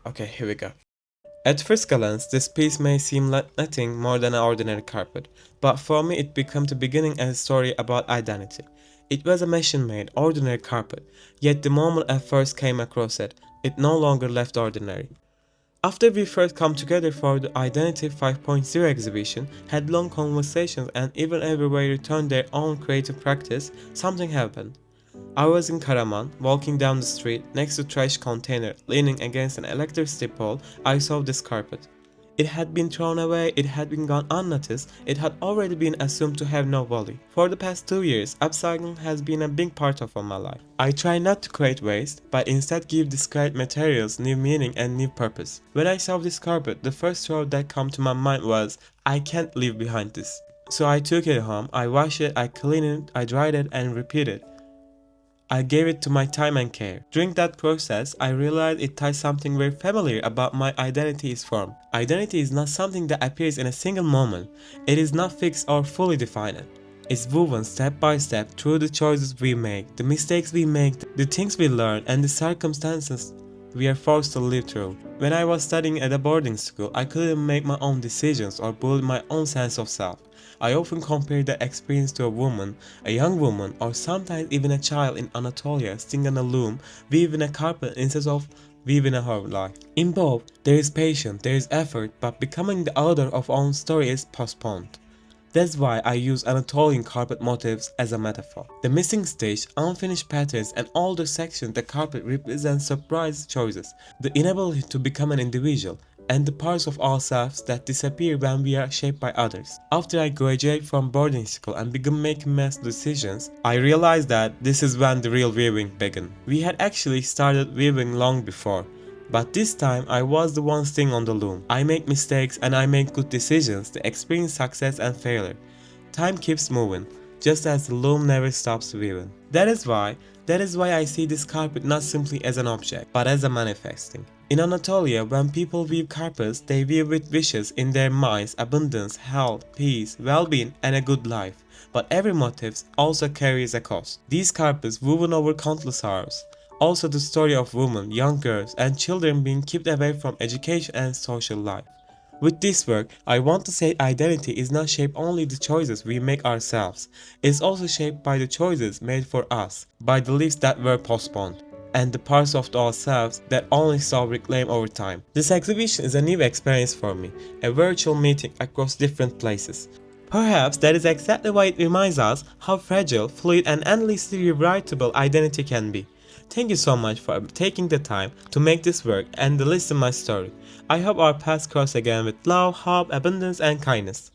Okay, here we go. At first glance, this piece may seem like nothing more than an ordinary carpet, but for me it became the beginning of a story about identity. It was a machine-made, ordinary carpet, yet the moment I first came across it, it no longer left ordinary. After we first come together for the Identity 5.0 exhibition, had long conversations and even everywhere returned their own creative practice, something happened. I was in Karaman, walking down the street, next to a trash container, leaning against an electricity pole, I saw this carpet. It had been thrown away, it had been gone unnoticed, it had already been assumed to have no value. For the past 2 years, upcycling has been a big part of my life. I try not to create waste, but instead give discarded materials new meaning and new purpose. When I saw this carpet, the first thought that came to my mind was, I can't leave behind this. So I took it home, I washed it, I cleaned it, I dried it and repeated. I gave it to my time and care. During that process, I realized it ties something very familiar about my identity is formed. Identity is not something that appears in a single moment. It is not fixed or fully defined. It's woven step by step through the choices we make, the mistakes we make, the things we learn, and the circumstances we are forced to live through. When I was studying at a boarding school, I couldn't make my own decisions or build my own sense of self. I often compare that experience to a woman, a young woman, or sometimes even a child in Anatolia sitting on a loom, weaving a carpet instead of weaving a whole life. In both, there is patience, there is effort, but becoming the author of own story is postponed. That's why I use Anatolian carpet motifs as a metaphor. The missing stitch, unfinished patterns, and all the sections the carpet represent surprise choices, the inability to become an individual, and the parts of ourselves that disappear when we are shaped by others. After I graduated from boarding school and began making math decisions, I realized that this is when the real weaving began. We had actually started weaving long before, but this time I was the one staying on the loom. I make mistakes and I make good decisions to experience success and failure. Time keeps moving, just as the loom never stops weaving. That is why I see this carpet not simply as an object, but as a manifesting. In Anatolia, when people weave carpets, they weave with wishes in their minds, abundance, health, peace, well-being, and a good life. But every motif also carries a cost. These carpets woven over countless hours. Also the story of women, young girls, and children being kept away from education and social life. With this work, I want to say identity is not shaped only the choices we make ourselves, it's also shaped by the choices made for us, by the lives that were postponed, and the parts of ourselves that only saw reclaimed over time. This exhibition is a new experience for me, a virtual meeting across different places. Perhaps that is exactly why it reminds us how fragile, fluid, and endlessly rewritable identity can be. Thank you so much for taking the time to make this work and to listen my story. I hope our paths cross again with love, hope, abundance, and kindness.